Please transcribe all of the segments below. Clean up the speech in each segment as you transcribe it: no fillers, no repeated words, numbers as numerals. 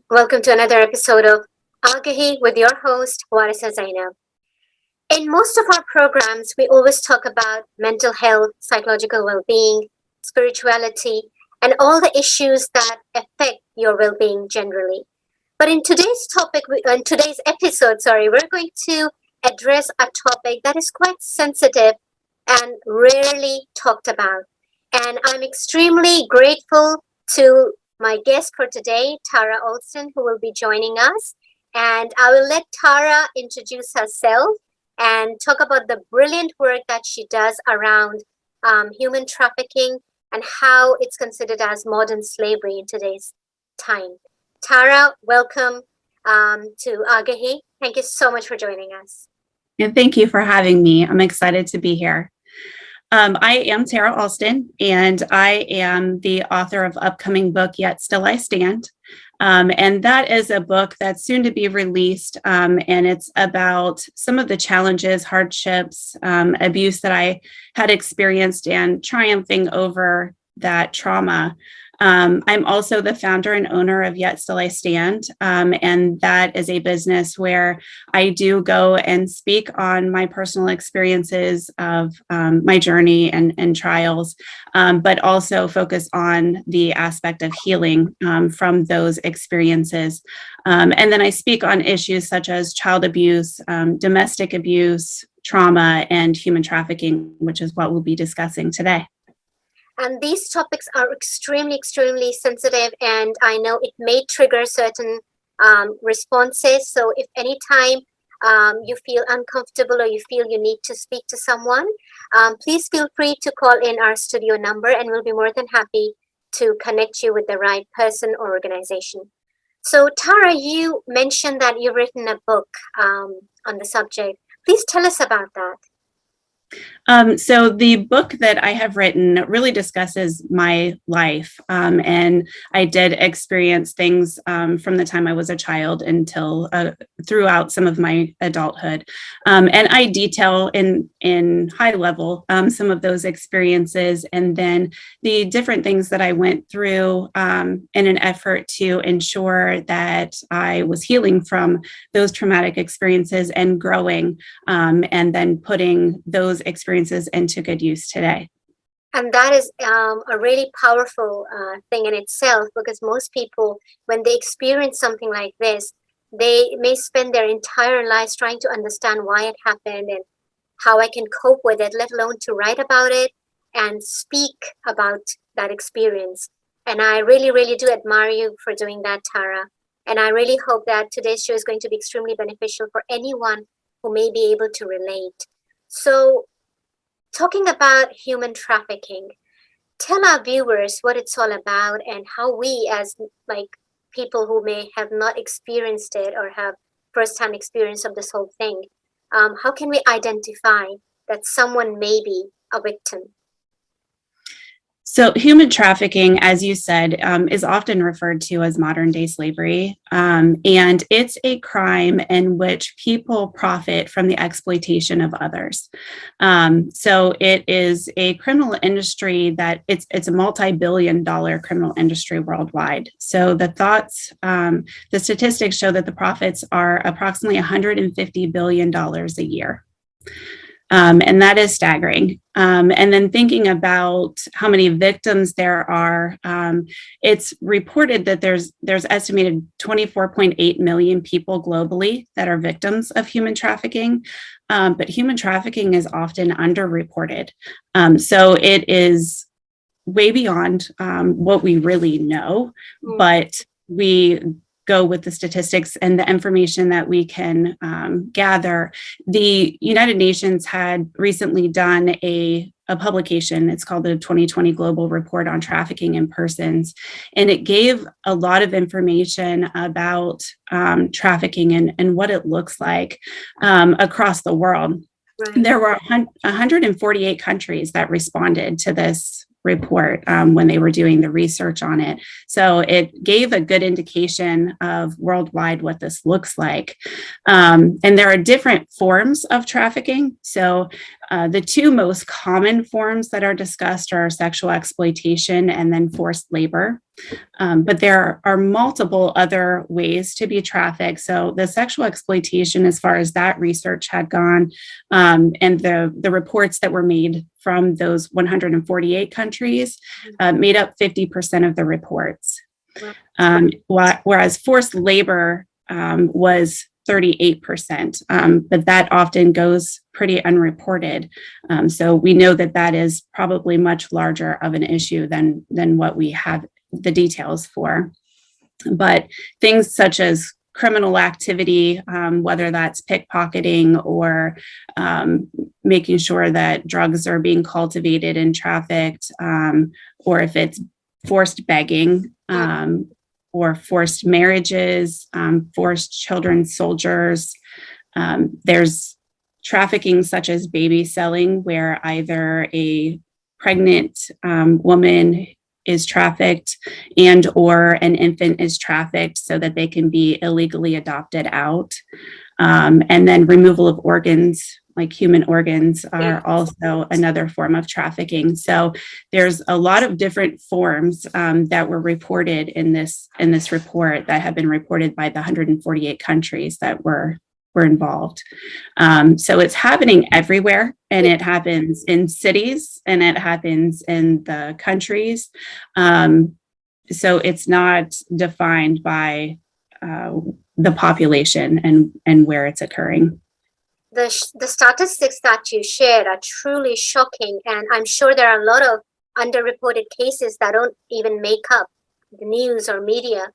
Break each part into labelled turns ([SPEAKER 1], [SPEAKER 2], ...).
[SPEAKER 1] Welcome to another episode of Agahi with your host, Warisa Zainab. In most of our programs, we always talk about mental health, psychological well-being, spirituality, and all the issues that affect your well-being generally. But in today's episode, we're going to address a topic that is quite sensitive and rarely talked about. And I'm extremely grateful to my guest for today, Tara Alston, who will be joining us. And I will let Tara introduce herself and talk about the brilliant work that she does around human trafficking and how it's considered as modern slavery in today's time. Tara, welcome to Agahi. Thank you so much for joining us.
[SPEAKER 2] And thank you for having me. I'm excited to be here. I am Tara Alston, and I am the author of upcoming book, Yet Still I Stand. And that is a book that's soon to be released. And it's about some of the challenges, hardships, abuse that I had experienced and triumphing over that trauma. I'm also the founder and owner of Yet Still I Stand. And that is a business where I do go and speak on my personal experiences of my journey and trials, but also focus on the aspect of healing from those experiences. And then I speak on issues such as child abuse, domestic abuse, trauma, and human trafficking, which is what we'll be discussing today.
[SPEAKER 1] And these topics are extremely, extremely sensitive, and I know it may trigger certain responses. So if anytime you feel uncomfortable or you feel you need to speak to someone, please feel free to call in our studio number, and we'll be more than happy to connect you with the right person or organization. So Tara, you mentioned that you've written a book on the subject. Please tell us about that.
[SPEAKER 2] So the book that I have written really discusses my life, and I did experience things from the time I was a child until throughout some of my adulthood, and I detail in high level some of those experiences, and then the different things that I went through in an effort to ensure that I was healing from those traumatic experiences and growing, and then putting those experiences into good use today.
[SPEAKER 1] And that is a really powerful thing in itself, because most people, when they experience something like this, they may spend their entire lives trying to understand why it happened and how I can cope with it, let alone to write about it and speak about that experience. And I really, really do admire you for doing that, Tara. And I really hope that today's show is going to be extremely beneficial for anyone who may be able to relate. So, talking about human trafficking, tell our viewers what it's all about and how we, as people who may have not experienced it or have first-hand experience of this whole thing, how can we identify that someone may be a victim?
[SPEAKER 2] So human trafficking, as you said, is often referred to as modern day slavery. And it's a crime in which people profit from the exploitation of others. So it is a criminal industry that it's a multi-billion-dollar criminal industry worldwide. So the statistics show that the profits are approximately $150 billion a year. And that is staggering. And then thinking about how many victims there are, it's reported that there's estimated 24.8 million people globally that are victims of human trafficking. But human trafficking is often underreported. So it is way beyond what we really know, but we go with the statistics and the information that we can gather. The United Nations had recently done a publication. It's called the 2020 Global Report on Trafficking in Persons. And it gave a lot of information about trafficking and what it looks like across the world. Right. There were 148 countries that responded to this report when they were doing the research on it. So it gave a good indication of worldwide what this looks like. And there are different forms of trafficking. So the two most common forms that are discussed are sexual exploitation and then forced labor. But there are multiple other ways to be trafficked. So the sexual exploitation, as far as that research had gone, and the reports that were made from those 148 countries made up 50% of the reports. Whereas forced labor was 38%, but that often goes pretty unreported. So we know that that is probably much larger of an issue than what we have the details for. But things such as criminal activity, whether that's pickpocketing or making sure that drugs are being cultivated and trafficked, or if it's forced begging, or forced marriages, forced children soldiers. There's trafficking such as baby selling, where either a pregnant woman is trafficked and or an infant is trafficked so that they can be illegally adopted out. And then removal of organs, like human organs, are also another form of trafficking. So there's a lot of different forms that were reported in this report that have been reported by the 148 countries that were involved. So it's happening everywhere, and it happens in cities and it happens in the countries. So it's not defined by the population and where it's occurring.
[SPEAKER 1] The statistics that you shared are truly shocking, and I'm sure there are a lot of underreported cases that don't even make up the news or media.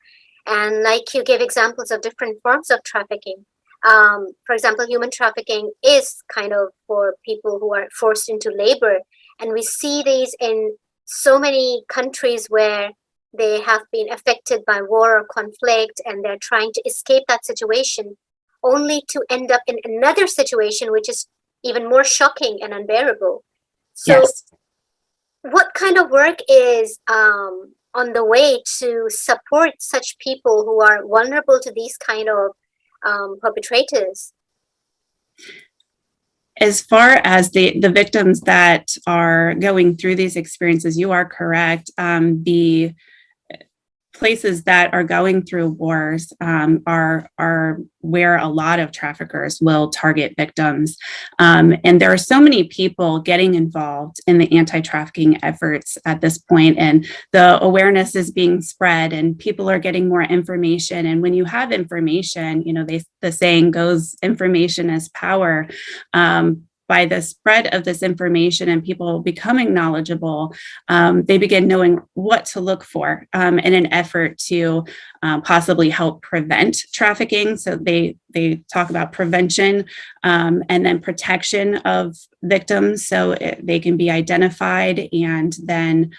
[SPEAKER 1] And like you gave examples of different forms of trafficking. For example, human trafficking is kind of for people who are forced into labor, and we see these in so many countries where they have been affected by war or conflict, and they're trying to escape that situation, only to end up in another situation which is even more shocking and unbearable. So yes. What kind of work is on the way to support such people who are vulnerable to these kind of perpetrators?
[SPEAKER 2] As far as the victims that are going through these experiences, you are correct. The places that are going through wars are where a lot of traffickers will target victims. And there are so many people getting involved in the anti-trafficking efforts at this point, and the awareness is being spread and people are getting more information. And when you have information, the saying goes, information is power. By the spread of this information and people becoming knowledgeable, they begin knowing what to look for in an effort to possibly help prevent trafficking. So they talk about prevention and then protection of victims, so they can be identified, and then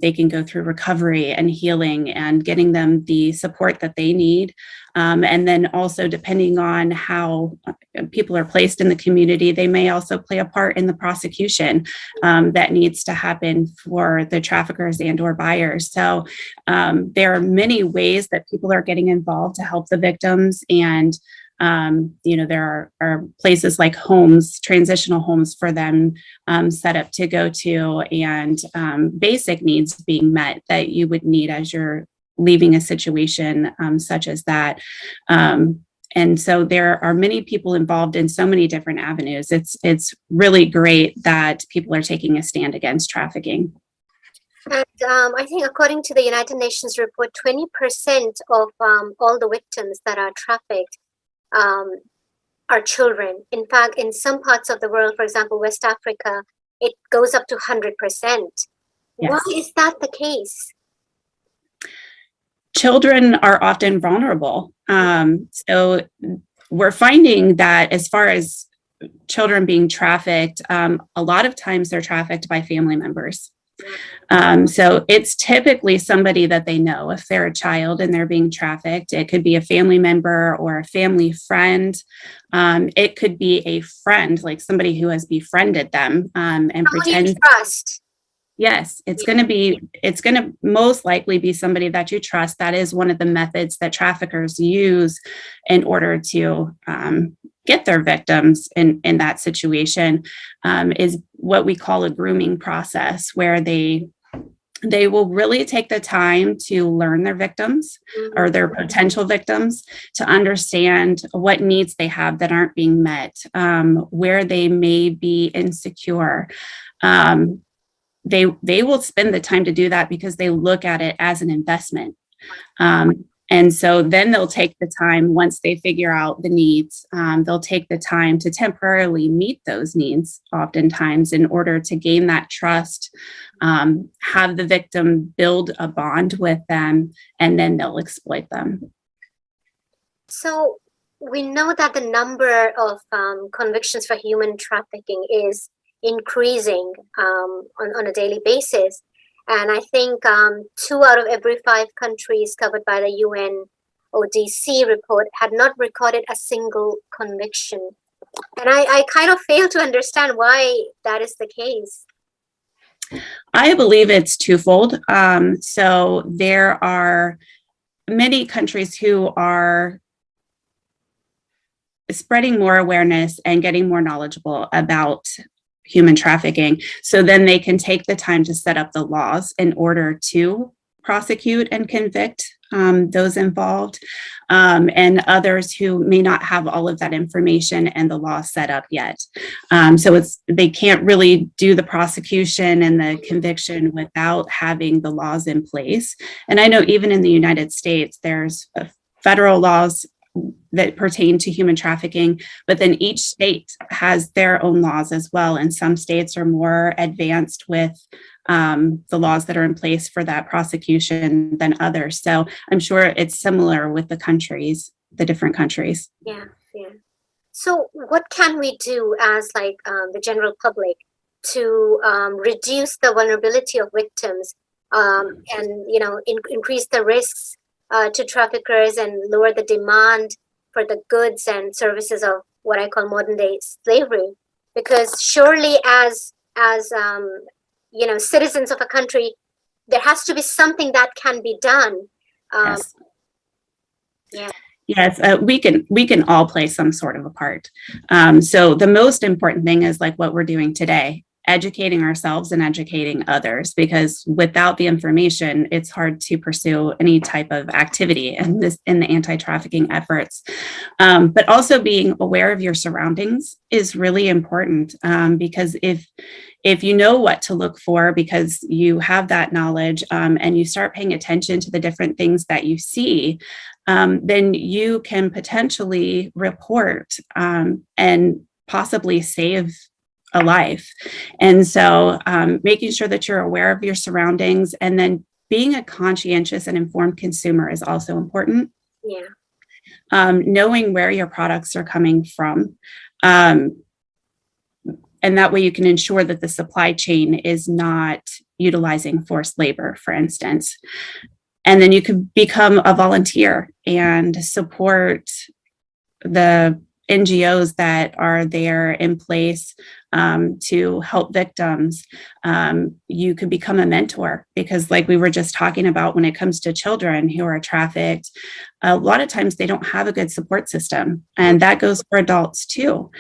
[SPEAKER 2] they can go through recovery and healing and getting them the support that they need. And then also, depending on how people are placed in the community, they may also play a part in the prosecution that needs to happen for the traffickers and or buyers. So there are many ways that people are getting involved to help the victims. And there are places like homes, transitional homes for them set up to go to, and basic needs being met that you would need as you're leaving a situation such as that. And so there are many people involved in so many different avenues. It's really great that people are taking a stand against trafficking.
[SPEAKER 1] And I think according to the United Nations report, 20% of all the victims that are trafficked are children. In fact, in some parts of the world, for example, West Africa, it goes up to 100%. Yes. Why is that the case?
[SPEAKER 2] Children are often vulnerable. So we're finding that as far as children being trafficked, a lot of times they're trafficked by family members. So it's typically somebody that they know. If they're a child and they're being trafficked, it could be a family member or a family friend. It could be a friend, like somebody who has befriended them and pretends.
[SPEAKER 1] Trust.
[SPEAKER 2] Yes, it's going to most likely be somebody that you trust. That is one of the methods that traffickers use in order to get their victims in that situation, is what we call a grooming process, where they will really take the time to learn their victims or their potential victims, to understand what needs they have that aren't being met, where they may be insecure. They will spend the time to do that because they look at it as an investment. And so then they'll take the time, once they figure out the needs, they'll take the time to temporarily meet those needs, oftentimes, in order to gain that trust, have the victim build a bond with them, and then they'll exploit them.
[SPEAKER 1] So we know that the number of convictions for human trafficking is increasing on a daily basis. And I think 2 out of every 5 countries covered by the UN ODC report had not recorded a single conviction. And I kind of fail to understand why that is the case.
[SPEAKER 2] I believe it's twofold. So there are many countries who are spreading more awareness and getting more knowledgeable about human trafficking. So then they can take the time to set up the laws in order to prosecute and convict those involved, and others who may not have all of that information and the law set up yet. So they can't really do the prosecution and the conviction without having the laws in place. And I know even in the United States, there's federal laws that pertain to human trafficking, but then each state has their own laws as well. And some states are more advanced with the laws that are in place for that prosecution than others. So I'm sure it's similar with the countries, the different countries.
[SPEAKER 1] Yeah. So what can we do as the general public to reduce the vulnerability of victims, and increase the risks to traffickers and lower the demand for the goods and services of what I call modern day slavery? Because surely as citizens of a country, there has to be something that can be done.
[SPEAKER 2] Yes.
[SPEAKER 1] Yeah.
[SPEAKER 2] Yes, we can all play some sort of a part. So the most important thing is like what we're doing today, educating ourselves and educating others, because without the information, it's hard to pursue any type of activity in the anti-trafficking efforts. But also being aware of your surroundings is really important, because if you know what to look for, because you have that knowledge, and you start paying attention to the different things that you see, then you can potentially report and possibly save a life. And so making sure that you're aware of your surroundings, and then being a conscientious and informed consumer is also important.
[SPEAKER 1] Yeah.
[SPEAKER 2] Knowing where your products are coming from. And that way you can ensure that the supply chain is not utilizing forced labor, for instance. And then you could become a volunteer and support the NGOs that are there in place to help victims. You could become a mentor, because like we were just talking about, when it comes to children who are trafficked, a lot of times they don't have a good support system, and that goes for adults too.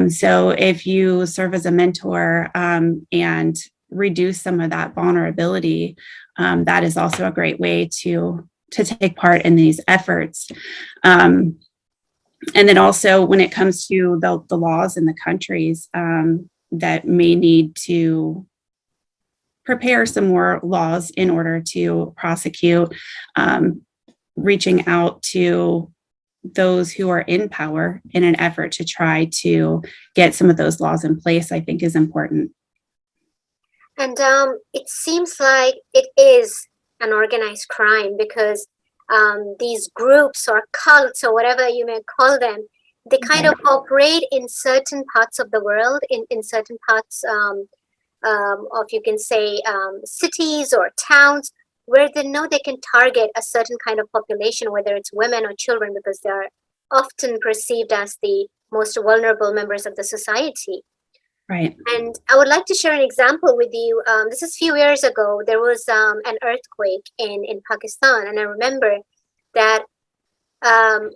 [SPEAKER 2] So if you serve as a mentor and reduce some of that vulnerability, that is also a great way to take part in these efforts. And then also when it comes to the laws in the countries that may need to prepare some more laws in order to prosecute, reaching out to those who are in power in an effort to try to get some of those laws in place, I think is important.
[SPEAKER 1] And it seems like it is an organized crime, because these groups or cults or whatever you may call them, they kind of operate in certain parts of the world, in certain parts of, you can say, cities or towns, where they know they can target a certain kind of population, whether it's women or children, because they are often perceived as the most vulnerable members of the society.
[SPEAKER 2] Right.
[SPEAKER 1] And I would like to share an example with you. This is a few years ago. There was an earthquake in Pakistan, and I remember that um,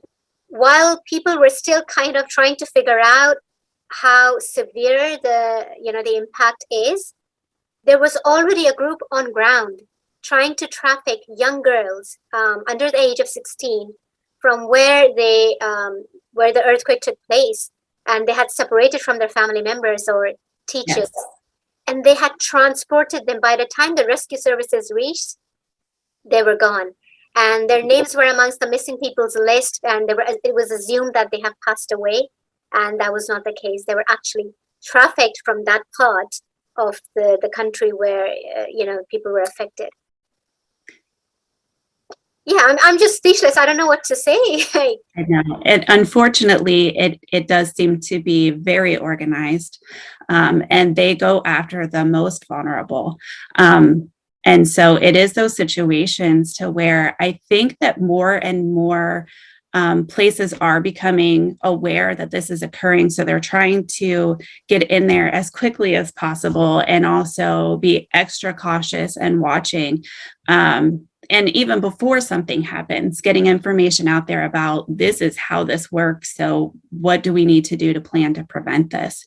[SPEAKER 1] while people were still kind of trying to figure out how severe the impact is, there was already a group on ground trying to traffic young girls under the age of 16 from where the earthquake took place, and they had separated from their family members or teachers,
[SPEAKER 2] Yes.
[SPEAKER 1] and they had transported them. By the time the rescue services reached, they were gone, and their names were amongst the missing people's list, and it was assumed that they have passed away, and that was not the case. They were actually trafficked from that part of the country where people were affected. Yeah, I'm just speechless. I don't know what to say.
[SPEAKER 2] I know. Unfortunately, it does seem to be very organized, and they go after the most vulnerable. And so it is those situations to where I think that more and more places are becoming aware that this is occurring. So they're trying to get in there as quickly as possible and also be extra cautious and watching. And even before something happens, getting information out there about this is how this works. So what do we need to do to plan to prevent this?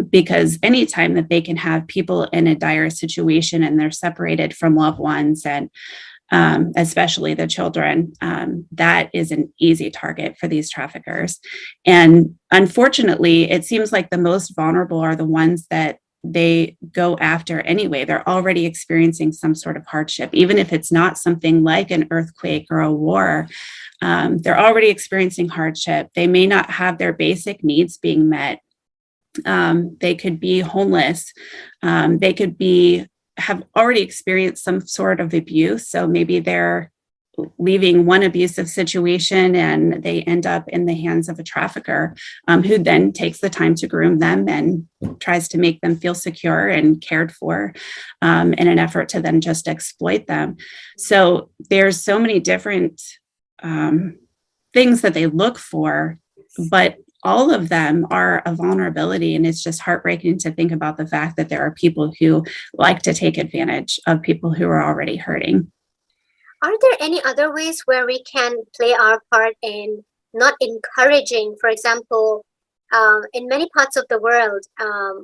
[SPEAKER 2] Because anytime that they can have people in a dire situation and they're separated from loved ones, and especially the children, that is an easy target for these traffickers. And unfortunately, it seems like the most vulnerable are the ones that they go after anyway. They're already experiencing some sort of hardship, even if it's not something like an earthquake or a war. They're already experiencing hardship. They may not have their basic needs being met. They could be homeless. They could have already experienced some sort of abuse. So maybe they're leaving one abusive situation and they end up in the hands of a trafficker, who then takes the time to groom them and tries to make them feel secure and cared for, in an effort to then just exploit them. So there's so many different things that they look for, but all of them are a vulnerability. And it's just heartbreaking to think about the fact that there are people who like to take advantage of people who are already hurting.
[SPEAKER 1] Are there any other ways where we can play our part in not encouraging, for example, in many parts of the world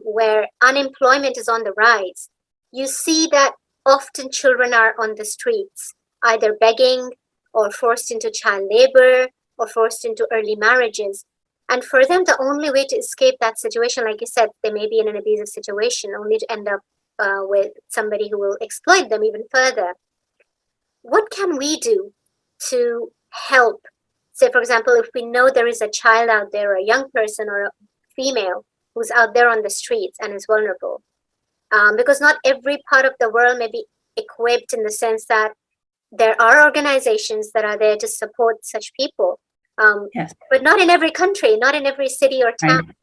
[SPEAKER 1] where unemployment is on the rise, you see that often children are on the streets, either begging or forced into child labor or forced into early marriages. And for them, the only way to escape that situation, like you said, they may be in an abusive situation, only to end up with somebody who will exploit them even further. What can we do to help? Say, for example, if we know there is a child out there, or a young person or a female who's out there on the streets and is vulnerable, because not every part of the world may be equipped in the sense that there are organizations that are there to support such people,
[SPEAKER 2] Yes.
[SPEAKER 1] but not in every country, not in every city or town.
[SPEAKER 2] Right.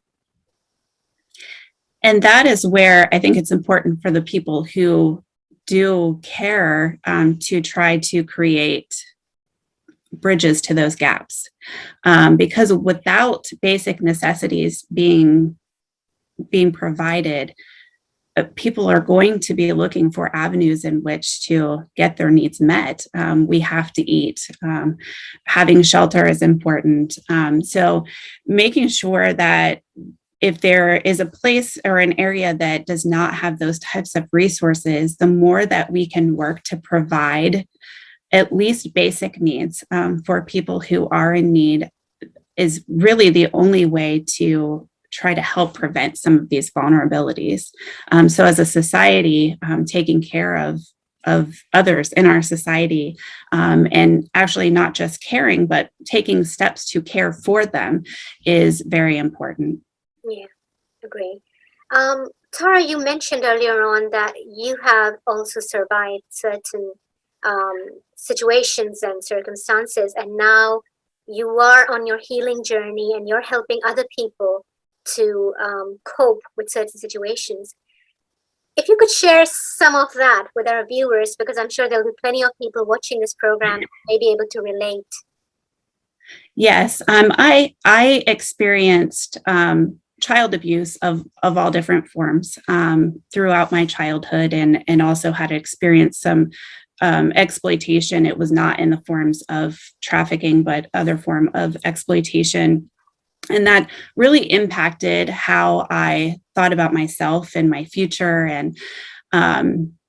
[SPEAKER 2] And that is where I think it's important for the people who do care, to try to create bridges to those gaps, because without basic necessities being provided, people are going to be looking for avenues in which to get their needs met. We have to eat. Having shelter is important. So making sure that if there is a place or an area that does not have those types of resources, the more that we can work to provide at least basic needs for people who are in need is really the only way to try to help prevent some of these vulnerabilities. So as a society, taking care of others in our society, and actually not just caring, but taking steps to care for them is very important.
[SPEAKER 1] Yeah, agree. Tara, you mentioned earlier on that you have also survived certain situations and circumstances, and now you are on your healing journey and you're helping other people to cope with certain situations. If you could share some of that with our viewers, because I'm sure there'll be plenty of people watching this program who may be able to relate.
[SPEAKER 2] Yes, I experienced child abuse of all different forms throughout my childhood, and also had experienced some exploitation. It was not in the forms of trafficking, but other form of exploitation. And that really impacted how I thought about myself and my future and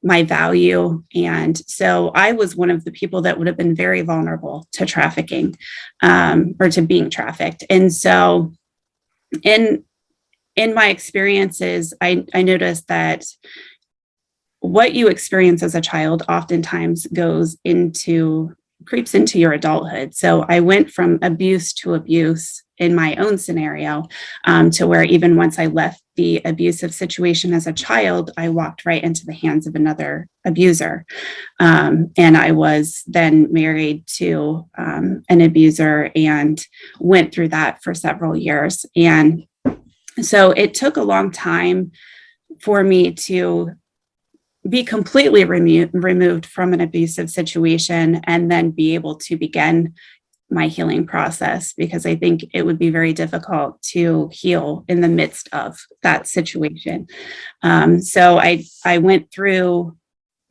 [SPEAKER 2] my value. And so I was one of the people that would have been very vulnerable to trafficking or to being trafficked. And so in my experiences, I noticed that what you experience as a child oftentimes creeps into your adulthood. So I went from abuse to abuse in my own scenario, to where even once I left the abusive situation as a child, I walked right into the hands of another abuser. And I was then married to an abuser and went through that for several years. And so it took a long time for me to be completely removed from an abusive situation and then be able to begin my healing process, because I think it would be very difficult to heal in the midst of that situation. So I went through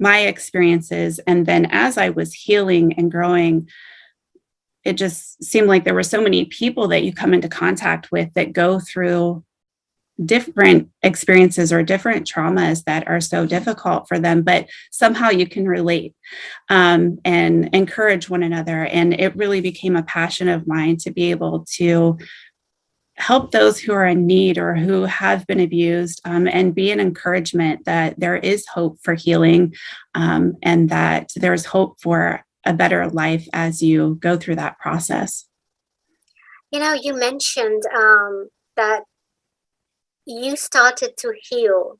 [SPEAKER 2] my experiences, and then as I was healing and growing, it just seemed like there were so many people that you come into contact with that go through different experiences or different traumas that are so difficult for them, but somehow you can relate and encourage one another. And it really became a passion of mine to be able to help those who are in need or who have been abused, and be an encouragement that there is hope for healing, and that there's hope for a better life as you go through that process.
[SPEAKER 1] You mentioned that you started to heal,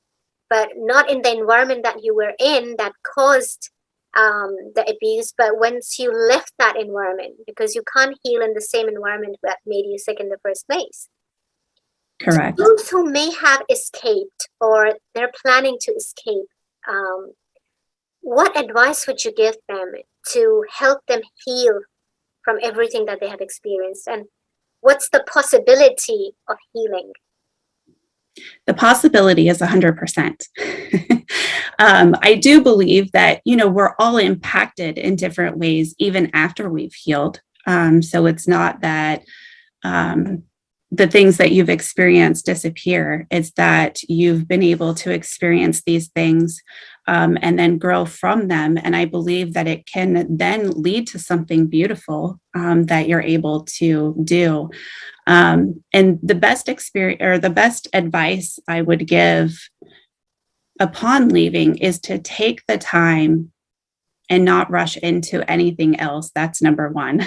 [SPEAKER 1] but not in the environment that you were in that caused the abuse, but once you left that environment, because you can't heal in the same environment that made you sick in the first place.
[SPEAKER 2] Correct.
[SPEAKER 1] Those who may have escaped or they're planning to escape, what advice would you give them to help them heal from everything that they have experienced? And what's the possibility of healing?
[SPEAKER 2] The possibility is 100%. I do believe that, we're all impacted in different ways, even after we've healed. So it's not that the things that you've experienced disappear. It's that you've been able to experience these things and then grow from them. And I believe that it can then lead to something beautiful that you're able to do. And the best experience or the best advice I would give upon leaving is to take the time and not rush into anything else. That's number one.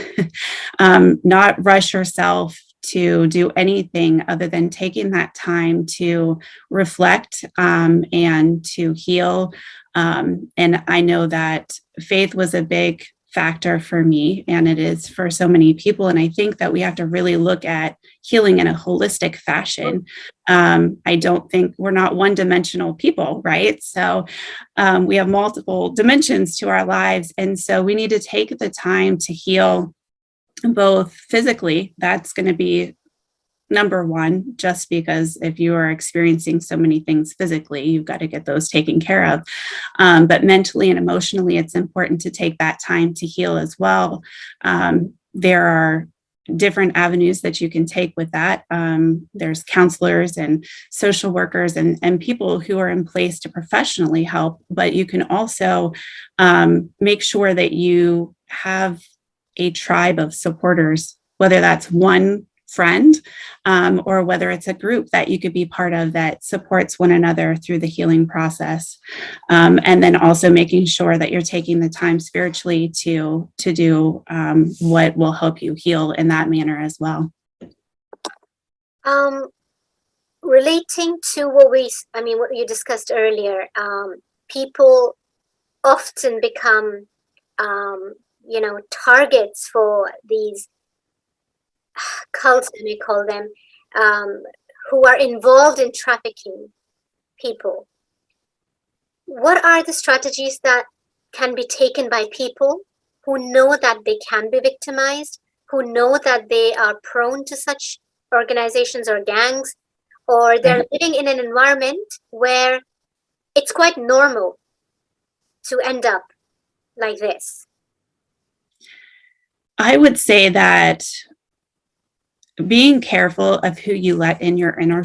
[SPEAKER 2] Not rush yourself to do anything other than taking that time to reflect and to heal. And I know that faith was a big factor for me, and it is for so many people. And I think that we have to really look at healing in a holistic fashion. I don't think we're not one-dimensional people, right? So we have multiple dimensions to our lives. And so we need to take the time to heal both physically. That's going to be number one, just because if you are experiencing so many things physically, you've got to get those taken care of. But mentally and emotionally, it's important to take that time to heal as well. There are different avenues that you can take with that. There's counselors and social workers and people who are in place to professionally help, but you can also make sure that you have a tribe of supporters, whether that's one friend or whether it's a group that you could be part of that supports one another through the healing process. And then also making sure that you're taking the time spiritually to do what will help you heal in that manner as well.
[SPEAKER 1] Relating to what you discussed earlier, people often become targets for these cults, let me call them, who are involved in trafficking people. What are the strategies that can be taken by people who know that they can be victimized, who know that they are prone to such organizations or gangs? or they're living in an environment where it's quite normal to end up like this?
[SPEAKER 2] I would say that being careful of who you let in your inner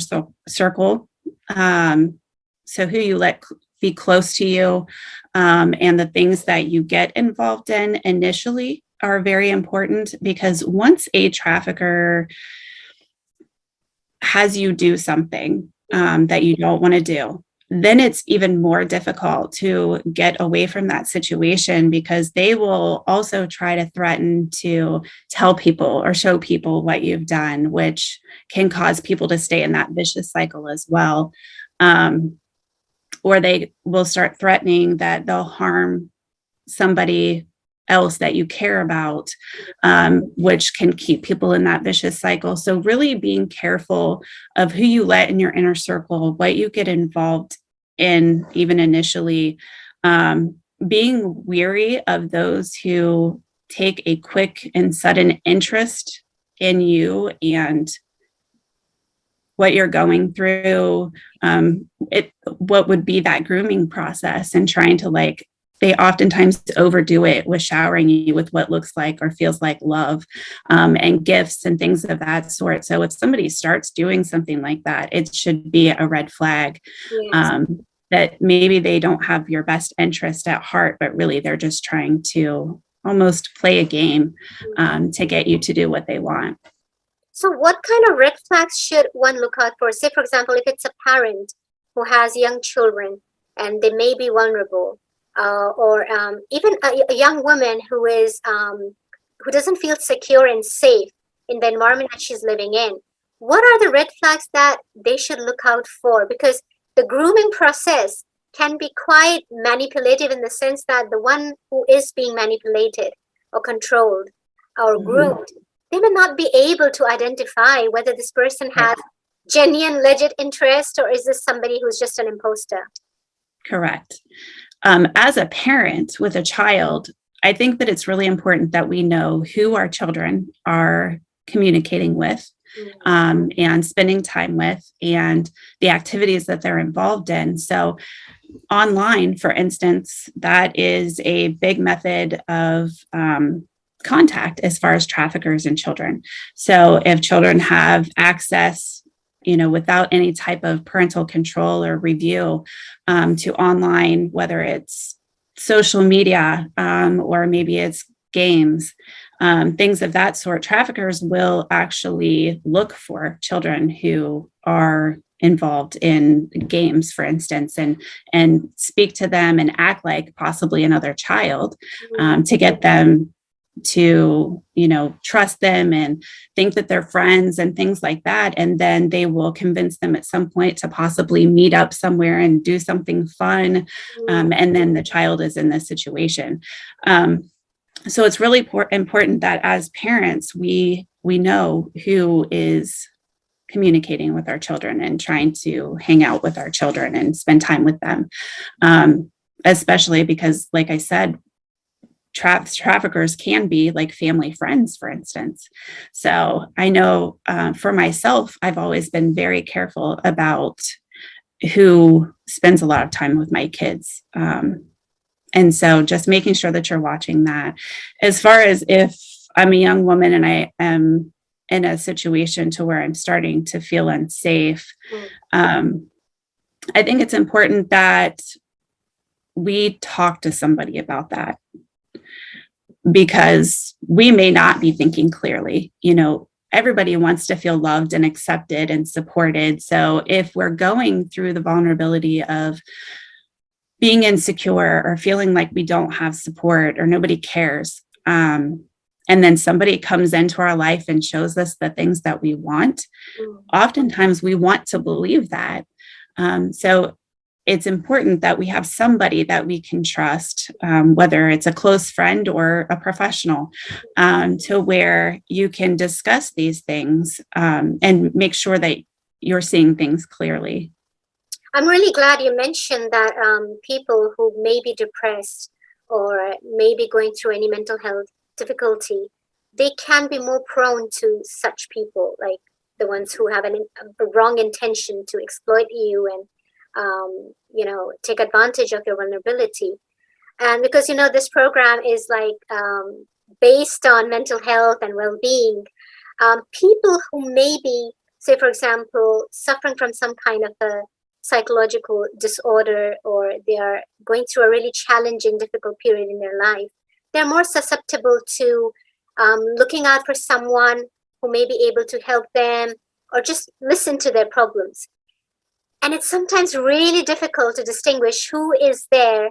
[SPEAKER 2] circle, so who you let be close to you, and the things that you get involved in initially are very important, because once a trafficker has you do something that you don't want to do, then it's even more difficult to get away from that situation, because they will also try to threaten to tell people or show people what you've done, which can cause people to stay in that vicious cycle as well. Or they will start threatening that they'll harm somebody else that you care about, which can keep people in that vicious cycle. So really being careful of who you let in your inner circle, what you get involved in, even initially, being weary of those who take a quick and sudden interest in you and what you're going through, what would be that grooming process, and trying to, like, they oftentimes overdo it with showering you with what looks like or feels like love, and gifts and things of that sort. So if somebody starts doing something like that, it should be a red flag.
[SPEAKER 1] Yes.
[SPEAKER 2] That maybe they don't have your best interest at heart, but really they're just trying to almost play a game, to get you to do what they want.
[SPEAKER 1] So what kind of red flags should one look out for? Say, for example, if it's a parent who has young children and they may be vulnerable, or even a young woman who doesn't feel secure and safe in the environment that she's living in. What are the red flags that they should look out for? Because the grooming process can be quite manipulative, in the sense that the one who is being manipulated or controlled or groomed, they may not be able to identify whether this person has genuine, legit interest, or is this somebody who's just an imposter?
[SPEAKER 2] Correct. As a parent with a child, I think that it's really important that we know who our children are communicating with, and spending time with, and the activities that they're involved in. So online, for instance, that is a big method of contact as far as traffickers and children. So if children have access, without any type of parental control or review, to online, whether it's social media, or maybe it's games, things of that sort, traffickers will actually look for children who are involved in games, for instance, and speak to them and act like possibly another child, to get them to, trust them and think that they're friends and things like that. And then they will convince them at some point to possibly meet up somewhere and do something fun. And then the child is in this situation. So it's really important that as parents, we know who is communicating with our children and trying to hang out with our children and spend time with them. Especially because, like I said, traffickers can be like family friends, for instance. So I know, for myself, I've always been very careful about who spends a lot of time with my kids. And so just making sure that you're watching that. As far as if I'm a young woman and I am in a situation to where I'm starting to feel unsafe, I think it's important that we talk to somebody about that, because we may not be thinking clearly. Everybody wants to feel loved and accepted and supported. So if we're going through the vulnerability of being insecure or feeling like we don't have support or nobody cares, and then somebody comes into our life and shows us the things that we want, oftentimes we want to believe that. So it's important that we have somebody that we can trust, whether it's a close friend or a professional, to where you can discuss these things, and make sure that you're seeing things clearly.
[SPEAKER 1] I'm really glad you mentioned that people who may be depressed or may be going through any mental health difficulty, they can be more prone to such people, like the ones who have a wrong intention to exploit you and take advantage of your vulnerability. And because this program is like based on mental health and well-being, people who may be, say for example, suffering from some kind of a psychological disorder, or they are going through a really challenging, difficult period in their life, they're more susceptible to looking out for someone who may be able to help them or just listen to their problems. And it's sometimes really difficult to distinguish who is there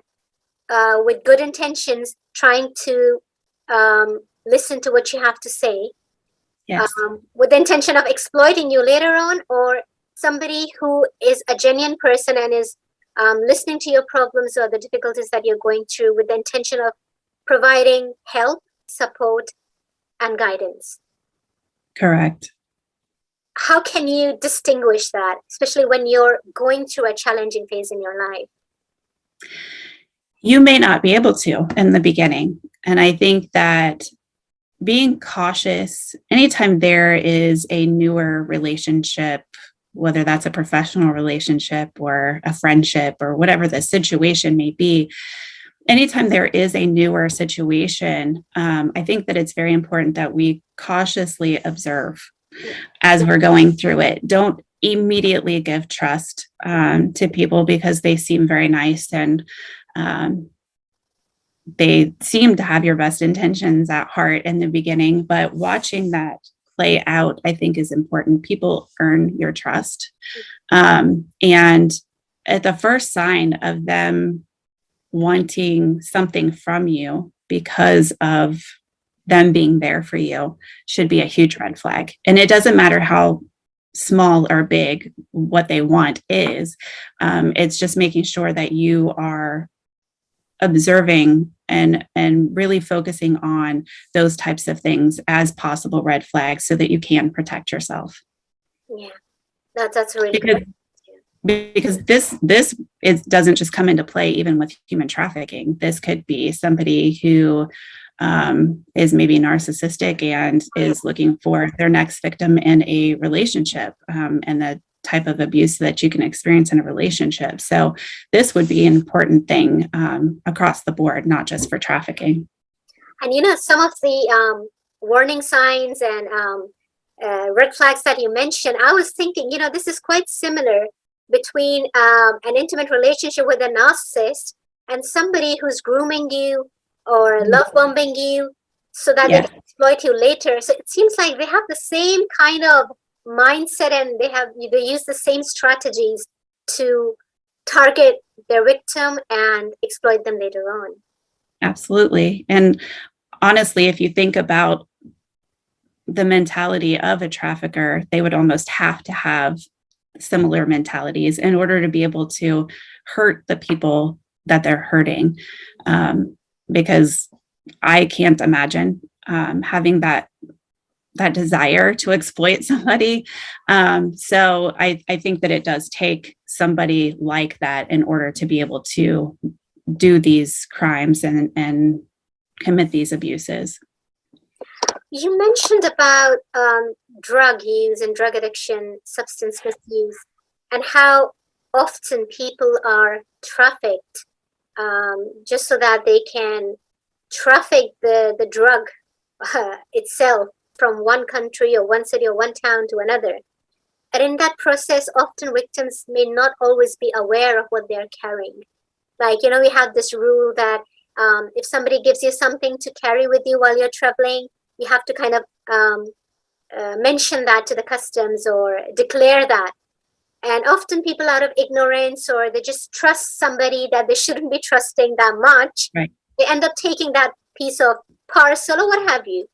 [SPEAKER 1] with good intentions, trying to listen to what you have to say,
[SPEAKER 2] Yes.
[SPEAKER 1] with the intention of exploiting you later on, or somebody who is a genuine person and is listening to your problems or the difficulties that you're going through with the intention of providing help, support, and guidance.
[SPEAKER 2] Correct.
[SPEAKER 1] How can you distinguish that, especially when you're going through a challenging phase in your life?
[SPEAKER 2] You may not be able to in the beginning. And I think that being cautious, anytime there is a newer relationship, whether that's a professional relationship or a friendship or whatever the situation may be, anytime there is a newer situation, I think that it's very important that we cautiously observe as we're going through it. Don't immediately give trust to people because they seem very nice and they seem to have your best intentions at heart in the beginning, but watching that play out, I think, is important. People earn your trust. And at the first sign of them wanting something from you because of them being there for you should be a huge red flag. And it doesn't matter how small or big what they want is. It's just making sure that you are observing and really focusing on those types of things as possible red flags so that you can protect yourself.
[SPEAKER 1] Yeah, that's really good.
[SPEAKER 2] Because this doesn't just come into play even with human trafficking. This could be somebody who is maybe narcissistic and is looking for their next victim in a relationship, and the type of abuse that you can experience in a relationship. So this would be an important thing across the board, not just for trafficking.
[SPEAKER 1] And some of the warning signs and red flags that you mentioned, I was thinking, this is quite similar between an intimate relationship with a narcissist and somebody who's grooming you or love bombing you so that they can exploit you later. So it seems like they have the same kind of mindset, and they use the same strategies to target their victim and exploit them later on.
[SPEAKER 2] Absolutely. And honestly, if you think about the mentality of a trafficker, they would almost have to have similar mentalities in order to be able to hurt the people that they're hurting. Because I can't imagine having that desire to exploit somebody. So I think that it does take somebody like that in order to be able to do these crimes and commit these abuses.
[SPEAKER 1] You mentioned about drug use and drug addiction, substance misuse, and how often people are trafficked just so that they can traffic the drug itself from one country or one city or one town to another. And in that process, often victims may not always be aware of what they're carrying. Like, we have this rule that if somebody gives you something to carry with you while you're traveling, you have to kind of mention that to the customs or declare that. And often people, out of ignorance, or they just trust somebody that they shouldn't be trusting that much,
[SPEAKER 2] right,
[SPEAKER 1] they end up taking that piece of parcel or what have you.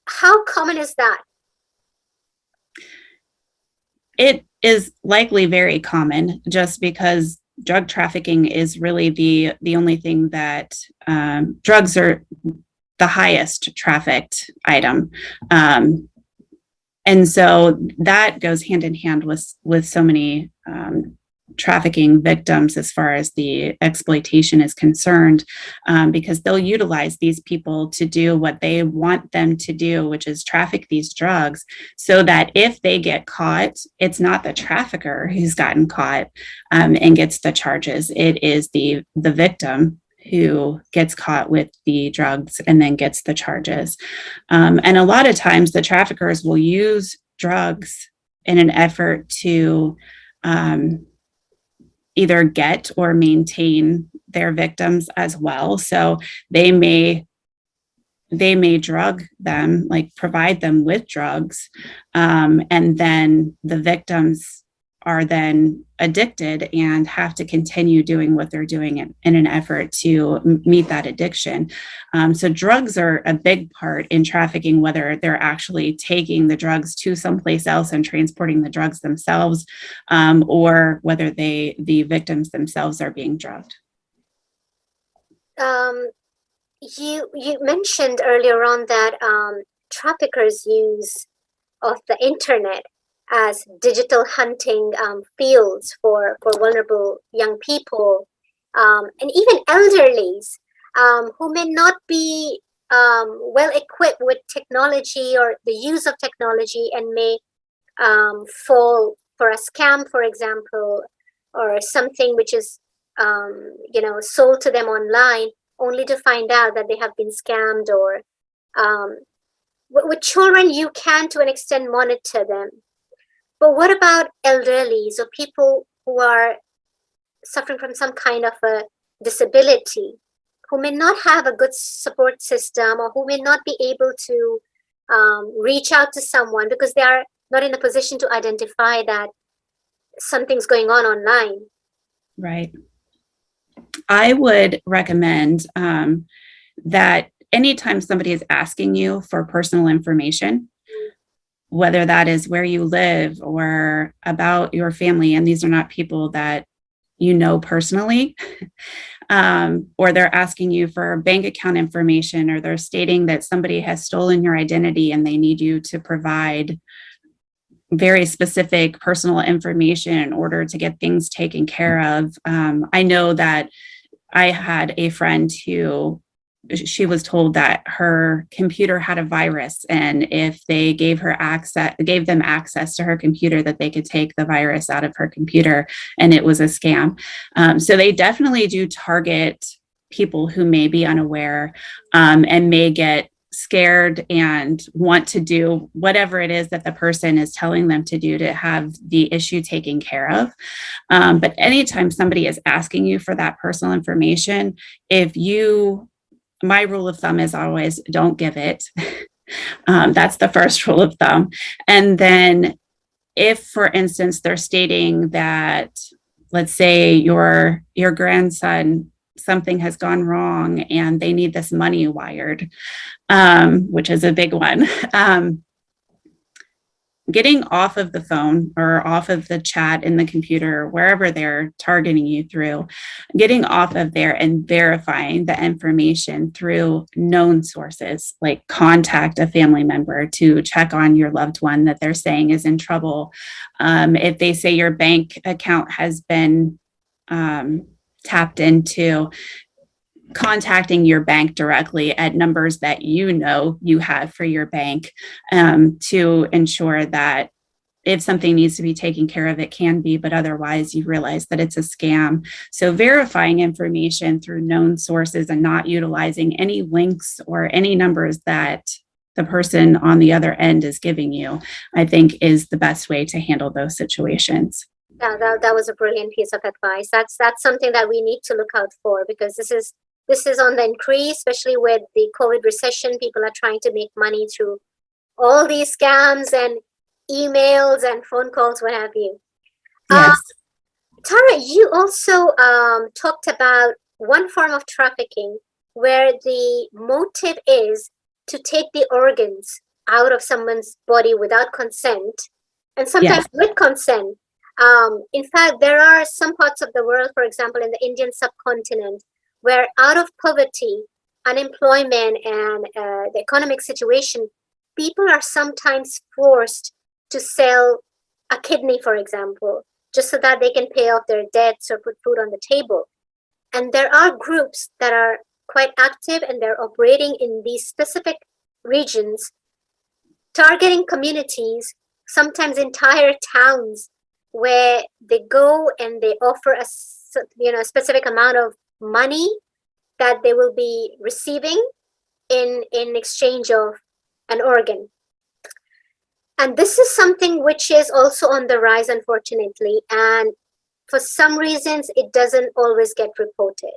[SPEAKER 1] How common is that?
[SPEAKER 2] It is likely very common, just because drug trafficking is really the only thing that drugs are the highest trafficked item. And so that goes hand in hand with so many trafficking victims as far as the exploitation is concerned, because they'll utilize these people to do what they want them to do, which is traffic these drugs, so that if they get caught, it's not the trafficker who's gotten caught and gets the charges. It is the victim who gets caught with the drugs and then gets the charges. And a lot of times the traffickers will use drugs in an effort to either get or maintain their victims as well. So they may drug them, like provide them with drugs, and then the victims are then addicted and have to continue doing what they're doing in an effort to meet that addiction. So drugs are a big part in trafficking, whether they're actually taking the drugs to someplace else and transporting the drugs themselves, or whether the victims themselves are being drugged.
[SPEAKER 1] You mentioned earlier on that traffickers use of the internet as digital hunting fields for vulnerable young people, and even elderlies who may not be well equipped with technology or the use of technology, and may fall for a scam, for example, or something which is sold to them online, only to find out that they have been scammed. Or with children, you can to an extent monitor them. But what about elderlies or people who are suffering from some kind of a disability, who may not have a good support system, or who may not be able to reach out to someone because they are not in a position to identify that something's going on online?
[SPEAKER 2] Right. I would recommend that anytime somebody is asking you for personal information, whether that is where you live or about your family, and these are not people that you know personally, or they're asking you for bank account information, or they're stating that somebody has stolen your identity and they need you to provide very specific personal information in order to get things taken care of. I know that I had a friend who, she was told that her computer had a virus, and if they gave them access to her computer, that they could take the virus out of her computer, and it was a scam. So they definitely do target people who may be unaware, and may get scared and want to do whatever it is that the person is telling them to do to have the issue taken care of. But anytime somebody is asking you for that personal information, my rule of thumb is always don't give it. That's the first rule of thumb. And then if, for instance, they're stating that, let's say your grandson, something has gone wrong and they need this money wired, which is a big one. Getting off of the phone or off of the chat in the computer, wherever they're targeting you through, getting off of there and verifying the information through known sources, like contact a family member to check on your loved one that they're saying is in trouble. If they say your bank account has been tapped into, contacting your bank directly at numbers that you have for your bank, to ensure that if something needs to be taken care of, it can be, but otherwise you realize that it's a scam. So verifying information through known sources and not utilizing any links or any numbers that the person on the other end is giving you, I think is the best way to handle those situations.
[SPEAKER 1] Yeah, that was a brilliant piece of advice. That's something that we need to look out for, because this is on the increase, especially with the COVID recession. People are trying to make money through all these scams and emails and phone calls, what have you.
[SPEAKER 2] Yes.
[SPEAKER 1] Tara, you also talked about one form of trafficking where the motive is to take the organs out of someone's body without consent, and sometimes with consent. In fact, there are some parts of the world, for example, in the Indian subcontinent, where out of poverty, unemployment, and the economic situation, people are sometimes forced to sell a kidney, for example, just so that they can pay off their debts or put food on the table. And there are groups that are quite active and they're operating in these specific regions, targeting communities, sometimes entire towns, where they go and they offer a specific amount of money that they will be receiving in exchange of an organ. And this is something which is also on the rise, unfortunately. And for some reasons, it doesn't always get reported.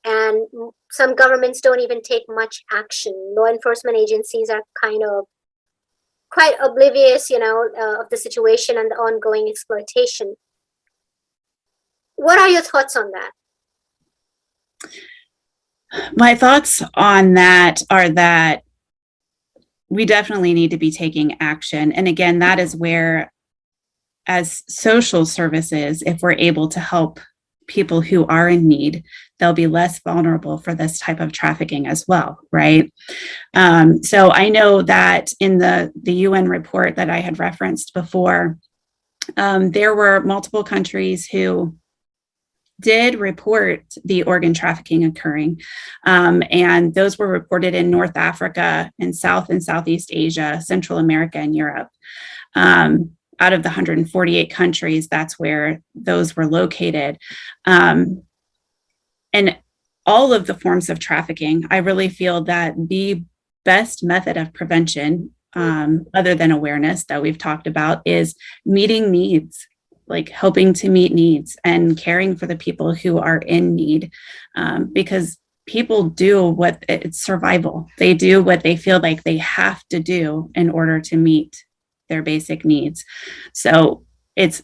[SPEAKER 1] And some governments don't even take much action. Law enforcement agencies are kind of quite oblivious, of the situation and the ongoing exploitation. What are your thoughts on that?
[SPEAKER 2] My thoughts on that are that we definitely need to be taking action. And again, that is where, as social services, if we're able to help people who are in need, they'll be less vulnerable for this type of trafficking as well, right? So I know that in the UN report that I had referenced before, there were multiple countries who did report the organ trafficking occurring. And those were reported in North Africa and South and Southeast Asia, Central America, and Europe. Out of the 148 countries, that's where those were located. And all of the forms of trafficking, I really feel that the best method of prevention, other than awareness that we've talked about, is meeting needs, like helping to meet needs and caring for the people who are in need, because people do what it's survival. They do what they feel like they have to do in order to meet their basic needs. So it's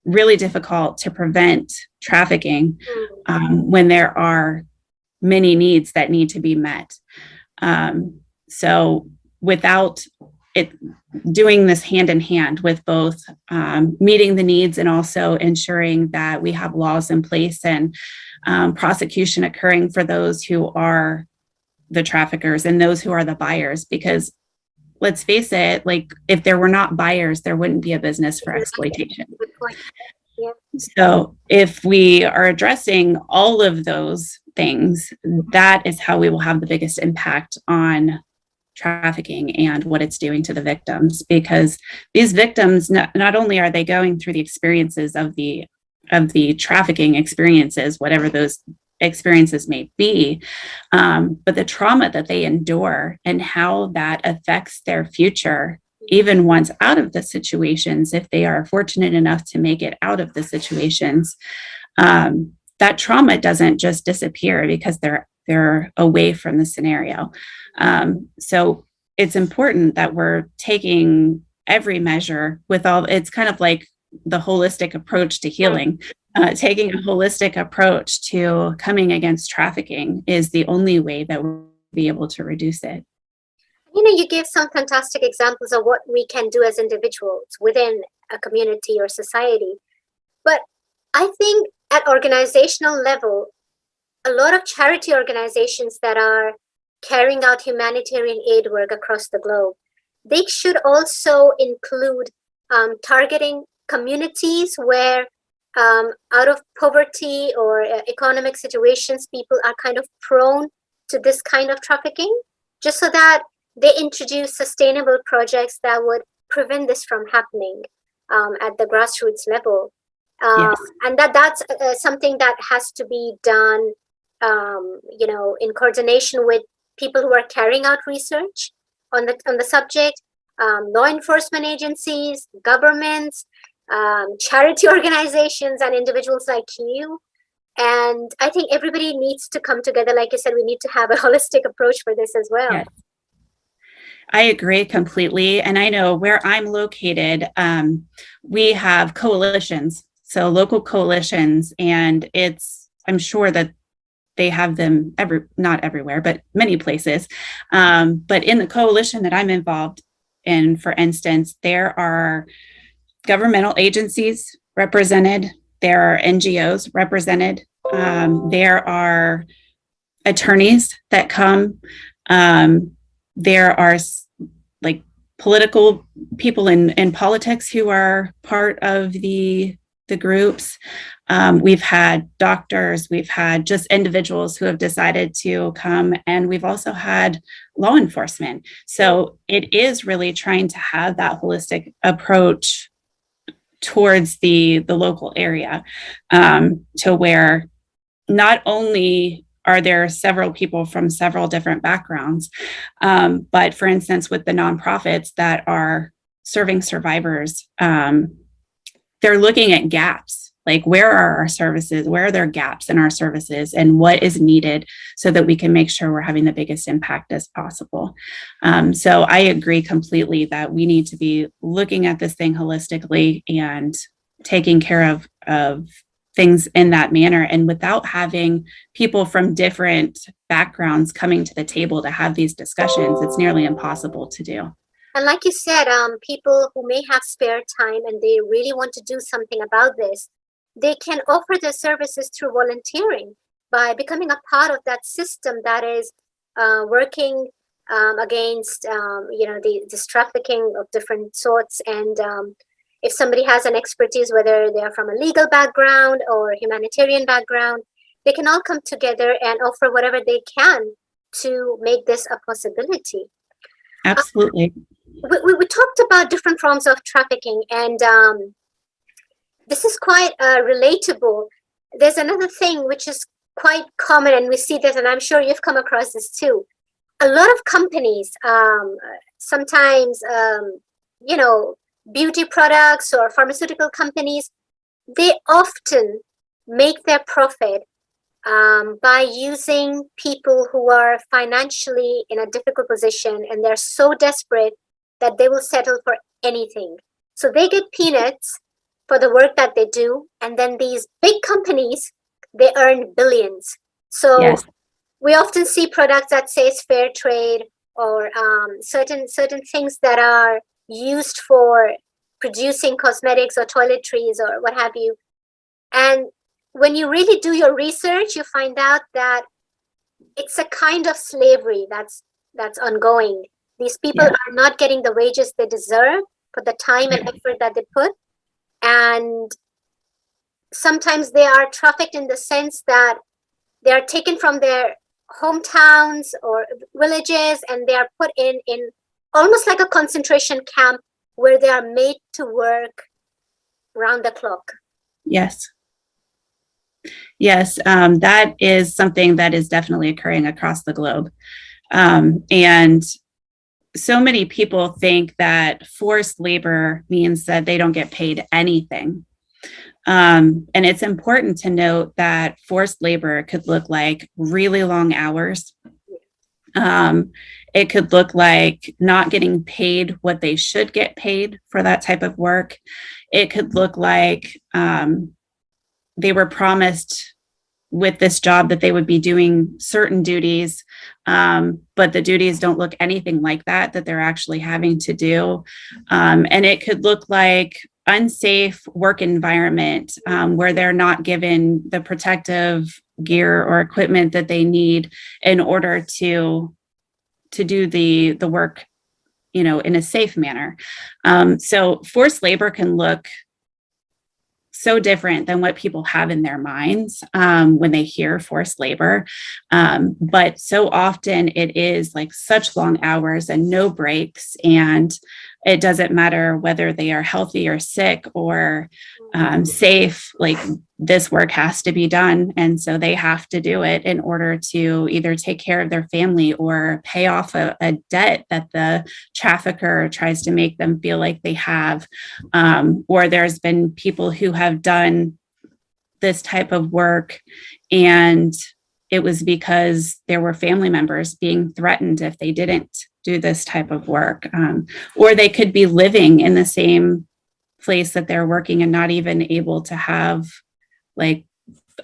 [SPEAKER 2] really difficult to prevent trafficking when there are many needs that need to be met. So without it, doing this hand in hand with both meeting the needs and also ensuring that we have laws in place and prosecution occurring for those who are the traffickers and those who are the buyers, because let's face it, like if there were not buyers, there wouldn't be a business for exploitation.
[SPEAKER 1] Yeah.
[SPEAKER 2] So if we are addressing all of those things, that is how we will have the biggest impact on trafficking and what it's doing to the victims, because these victims, not only are they going through the experiences of the trafficking experiences, whatever those experiences may be, but the trauma that they endure and how that affects their future, even once out of the situations, if they are fortunate enough to make it out of the situations, that trauma doesn't just disappear because they're away from the scenario. So it's important that we're taking every measure with all, it's kind of like the holistic approach to healing. Taking a holistic approach to coming against trafficking is the only way that we'll be able to reduce it.
[SPEAKER 1] You gave some fantastic examples of what we can do as individuals within a community or society. But I think at organizational level, a lot of charity organizations that are carrying out humanitarian aid work across the globe, they should also include targeting communities where out of poverty or economic situations, people are kind of prone to this kind of trafficking, just so that they introduce sustainable projects that would prevent this from happening at the grassroots level.
[SPEAKER 2] Yes.
[SPEAKER 1] And that's something that has to be done, in coordination with people who are carrying out research on the subject, law enforcement agencies, governments, charity organizations, and individuals like you. And I think everybody needs to come together. Like you said, we need to have a holistic approach for this as well.
[SPEAKER 2] Yes. I agree completely. And I know where I'm located, we have coalitions, so local coalitions, and I'm sure that they have them not everywhere, but many places. But in the coalition that I'm involved in, for instance, there are governmental agencies represented, there are NGOs represented, there are attorneys that come, there are like political people in politics who are part of the the groups. We've had doctors, we've had just individuals who have decided to come, and we've also had law enforcement. So it is really trying to have that holistic approach towards the local area, to where not only are there several people from several different backgrounds, but for instance, with the nonprofits that are serving survivors, they're looking at gaps, like where are our services, where are there gaps in our services, and what is needed so that we can make sure we're having the biggest impact as possible. So I agree completely that we need to be looking at this thing holistically and taking care of things in that manner. And without having people from different backgrounds coming to the table to have these discussions, it's nearly impossible to do.
[SPEAKER 1] And like you said, people who may have spare time and they really want to do something about this, they can offer their services through volunteering by becoming a part of that system that is working against, this trafficking of different sorts. And if somebody has an expertise, whether they're from a legal background or humanitarian background, they can all come together and offer whatever they can to make this a possibility.
[SPEAKER 2] Absolutely.
[SPEAKER 1] We talked about different forms of trafficking, and this is quite relatable. There's another thing which is quite common, and we see this, and I'm sure you've come across this too. A lot of companies, sometimes, beauty products or pharmaceutical companies, they often make their profit by using people who are financially in a difficult position, and they're so desperate that they will settle for anything. So they get peanuts for the work that they do, and then these big companies, they earn billions. So
[SPEAKER 2] Yes.
[SPEAKER 1] we often see products that says fair trade, or certain things that are used for producing cosmetics or toiletries or what have you. And when you really do your research, you find out that it's a kind of slavery that's ongoing. These people are not getting the wages they deserve for the time and effort that they put. And sometimes they are trafficked in the sense that they are taken from their hometowns or villages, and they are put in almost like a concentration camp where they are made to work round the clock.
[SPEAKER 2] Yes. Yes, that is something that is definitely occurring across the globe. And so many people think that forced labor means that they don't get paid anything. And it's important to note that forced labor could look like really long hours. It could look like not getting paid what they should get paid for that type of work. It could look like they were promised with this job that they would be doing certain duties, but the duties don't look anything like that they're actually having to do. And it could look like unsafe work environment, where they're not given the protective gear or equipment that they need in order to do the work, in a safe manner. So forced labor can look so different than what people have in their minds when they hear forced labor. But so often it is like such long hours and no breaks. And it doesn't matter whether they are healthy or sick or safe, like this work has to be done. And so they have to do it in order to either take care of their family or pay off a debt that the trafficker tries to make them feel like they have. Or there's been people who have done this type of work, and it was because there were family members being threatened if they didn't do this type of work. Or they could be living in the same place that they're working and not even able to have like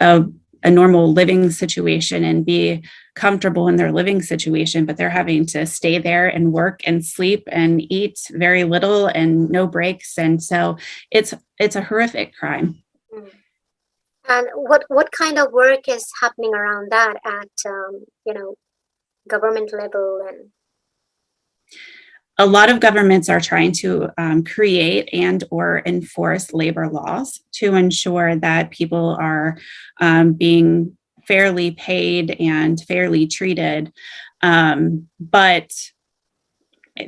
[SPEAKER 2] a normal living situation and be comfortable in their living situation, but they're having to stay there and work and sleep and eat very little and no breaks. And so it's a horrific crime.
[SPEAKER 1] And what kind of work is happening around that at government level? And
[SPEAKER 2] a lot of governments are trying to create and or enforce labor laws to ensure that people are being fairly paid and fairly treated. But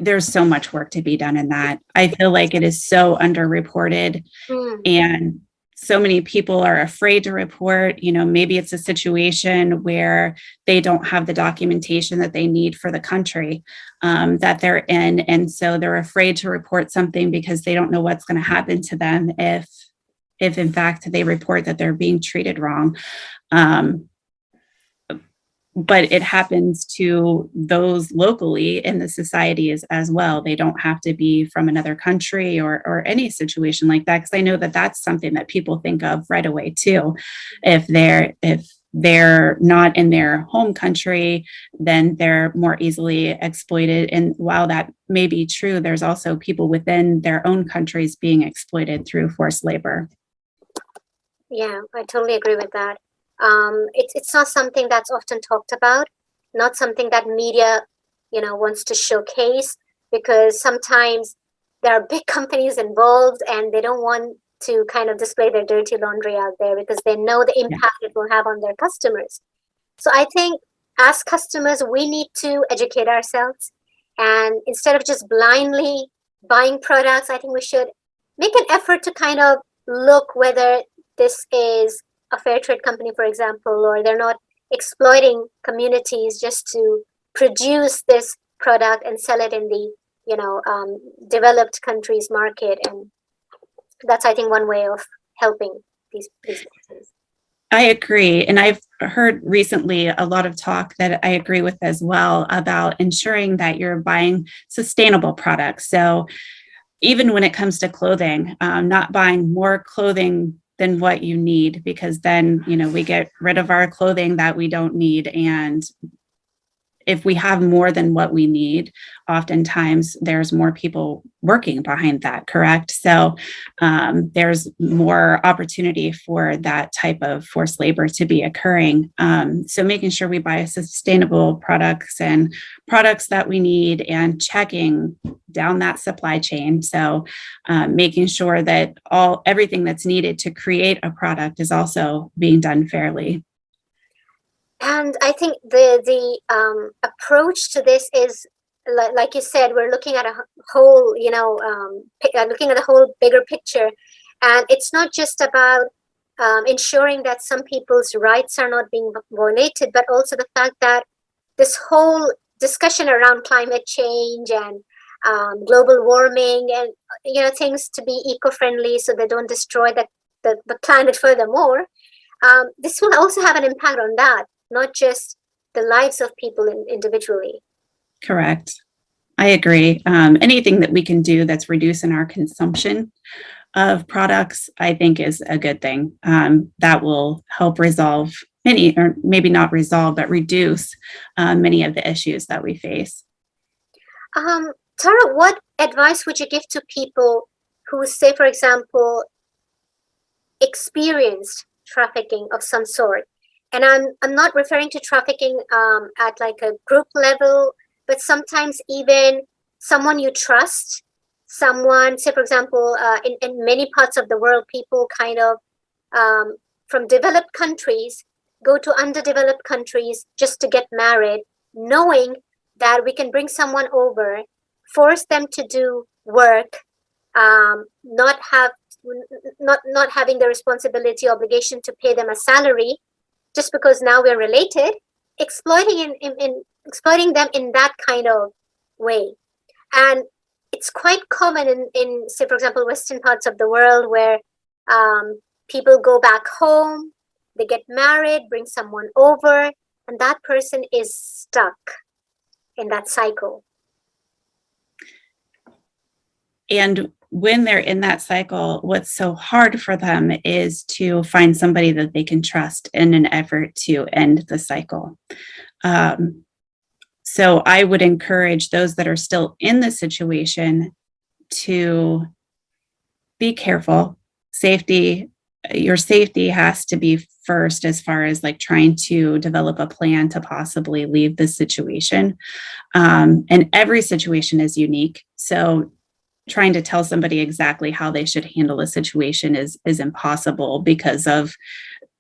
[SPEAKER 2] there's so much work to be done in that. I feel like it is so underreported, and so many people are afraid to report. Maybe it's a situation where they don't have the documentation that they need for the country that they're in. And so they're afraid to report something because they don't know what's going to happen to them if in fact they report that they're being treated wrong. But it happens to those locally in the society as well. They don't have to be from another country or any situation like that, because I know that that's something that people think of right away too. If they're not in their home country, then they're more easily exploited. And while that may be true, there's also people within their own countries being exploited through forced labor.
[SPEAKER 1] Yeah, I totally agree with that. It's not something that's often talked about, not something that media, wants to showcase, because sometimes there are big companies involved and they don't want to kind of display their dirty laundry out there because they know the impact it will have on their customers. So I think as customers, we need to educate ourselves, and instead of just blindly buying products, I think we should make an effort to kind of look whether this is a fair trade company, for example, or they're not exploiting communities just to produce this product and sell it in the developed countries market. And that's, I think, one way of helping these businesses.
[SPEAKER 2] I agree. And I've heard recently a lot of talk that I agree with as well about ensuring that you're buying sustainable products. So even when it comes to clothing, not buying more clothing than what you need, because then, we get rid of our clothing that we don't need. And if we have more than what we need, oftentimes there's more people working behind that, correct? So there's more opportunity for that type of forced labor to be occurring. So making sure we buy sustainable products and products that we need, and checking down that supply chain. So making sure that everything that's needed to create a product is also being done fairly.
[SPEAKER 1] And I think the approach to this is, like you said, we're looking at a whole, looking at the whole bigger picture. And it's not just about ensuring that some people's rights are not being violated, but also the fact that this whole discussion around climate change and global warming and, things to be eco-friendly so they don't destroy the planet furthermore. This will also have an impact on that, not just the lives of people individually.
[SPEAKER 2] Correct. I agree. Anything that we can do that's reducing our consumption of products, I think is a good thing. That will help resolve many, or maybe not resolve, but reduce many of the issues that we face.
[SPEAKER 1] Tara, what advice would you give to people who, say, for example, experienced trafficking of some sort? And I'm not referring to trafficking at like a group level, but sometimes even someone you trust, someone, say, for example, in many parts of the world, people kind of from developed countries go to underdeveloped countries just to get married, knowing that we can bring someone over, force them to do work, not having the responsibility, obligation to pay them a salary, just because now we're related, exploiting them in that kind of way. And it's quite common in, say, for example, Western parts of the world, where people go back home, they get married, bring someone over, and that person is stuck in that cycle.
[SPEAKER 2] And when they're in that cycle, what's so hard for them is to find somebody that they can trust in an effort to end the cycle. So I would encourage those that are still in the situation to be careful. Safety your safety has to be first, as far as like trying to develop a plan to possibly leave this situation. And every situation is unique. So trying to tell somebody exactly how they should handle a situation is impossible, because of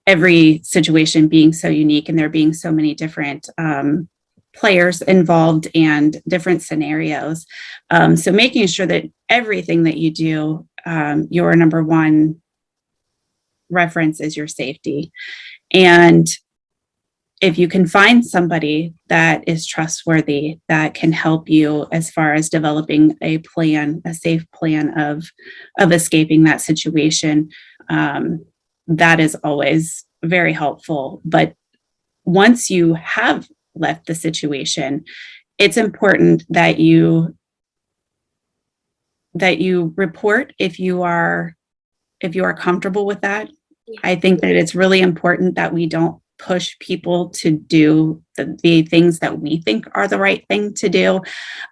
[SPEAKER 2] every situation being so unique and there being so many different players involved and different scenarios. So making sure that everything that you do, your number one reference is your safety. And if you can find somebody that is trustworthy, that can help you as far as developing a plan, a safe plan of escaping that situation, that is always very helpful. But once you have left the situation, it's important that you report if you are comfortable with that. I think that it's really important that we don't push people to do the things that we think are the right thing to do,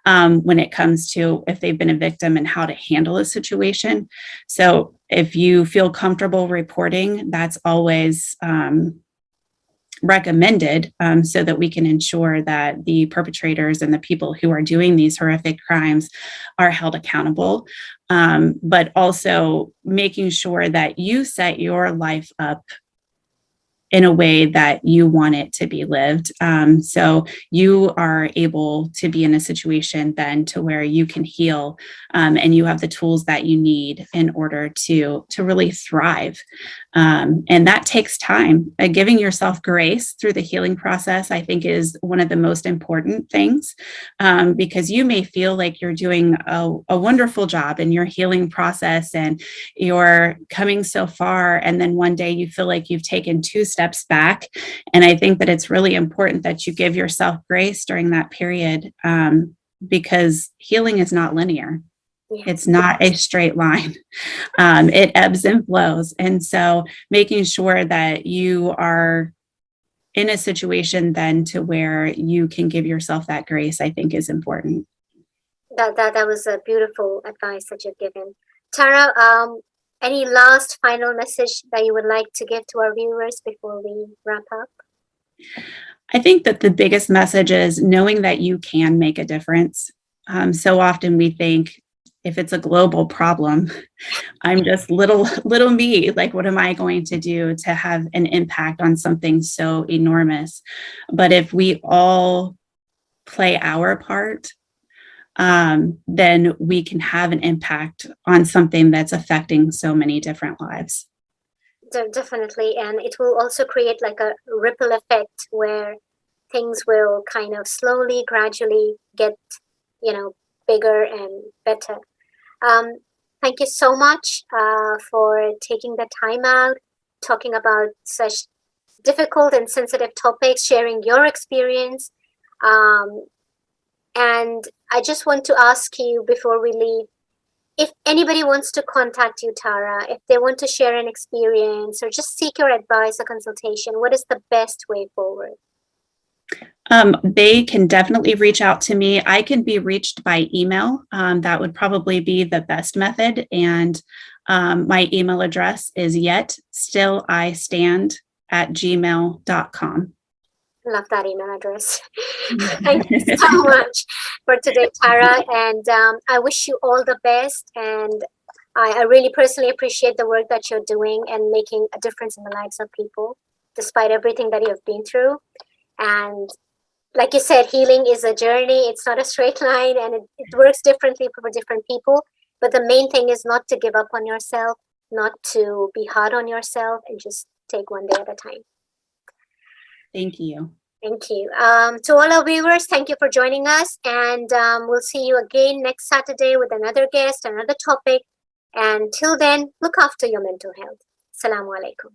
[SPEAKER 2] when it comes to if they've been a victim and how to handle a situation. So if you feel comfortable reporting, that's always recommended, so that we can ensure that the perpetrators and the people who are doing these horrific crimes are held accountable. But also making sure that you set your life up in a way that you want it to be lived. So you are able to be in a situation then to where you can heal, and you have the tools that you need in order to really thrive. And that takes time. Giving yourself grace through the healing process, I think, is one of the most important things, because you may feel like you're doing a wonderful job in your healing process and you're coming so far. And then one day you feel like you've taken 2 steps back. And I think that it's really important that you give yourself grace during that period, because healing is not linear. It's not a straight line. It ebbs and flows. And so making sure that you are in a situation then to where you can give yourself that grace, I think, is important.
[SPEAKER 1] That was a beautiful advice that you've given. Tara, any last final message that you would like to give to our viewers before we wrap up?
[SPEAKER 2] I think that the biggest message is knowing that you can make a difference. So often we think, if it's a global problem, I'm just little me. Like, what am I going to do to have an impact on something so enormous? But if we all play our part, then we can have an impact on something that's affecting so many different lives.
[SPEAKER 1] Definitely. And it will also create like a ripple effect where things will kind of slowly, gradually get, bigger and better. Thank you so much for taking the time out, talking about such difficult and sensitive topics, sharing your experience. And I just want to ask you before we leave, if anybody wants to contact you, Tara, if they want to share an experience or just seek your advice or consultation, what is the best way forward?
[SPEAKER 2] They can definitely reach out to me. I can be reached by email. That would probably be the best method. And my email address is yetstillistand@gmail.com.
[SPEAKER 1] Love that email address. Thank you so much for today, Tara. And I wish you all the best. And I really personally appreciate the work that you're doing and making a difference in the lives of people, despite everything that you've been through. And like you said, healing is a journey. It's not a straight line, and it works differently for different people. But the main thing is not to give up on yourself, not to be hard on yourself, and just take one day at a time.
[SPEAKER 2] Thank you.
[SPEAKER 1] Thank you. To all our viewers, thank you for joining us. And we'll see you again next Saturday with another guest, another topic. And till then, look after your mental health. Assalamu alaikum.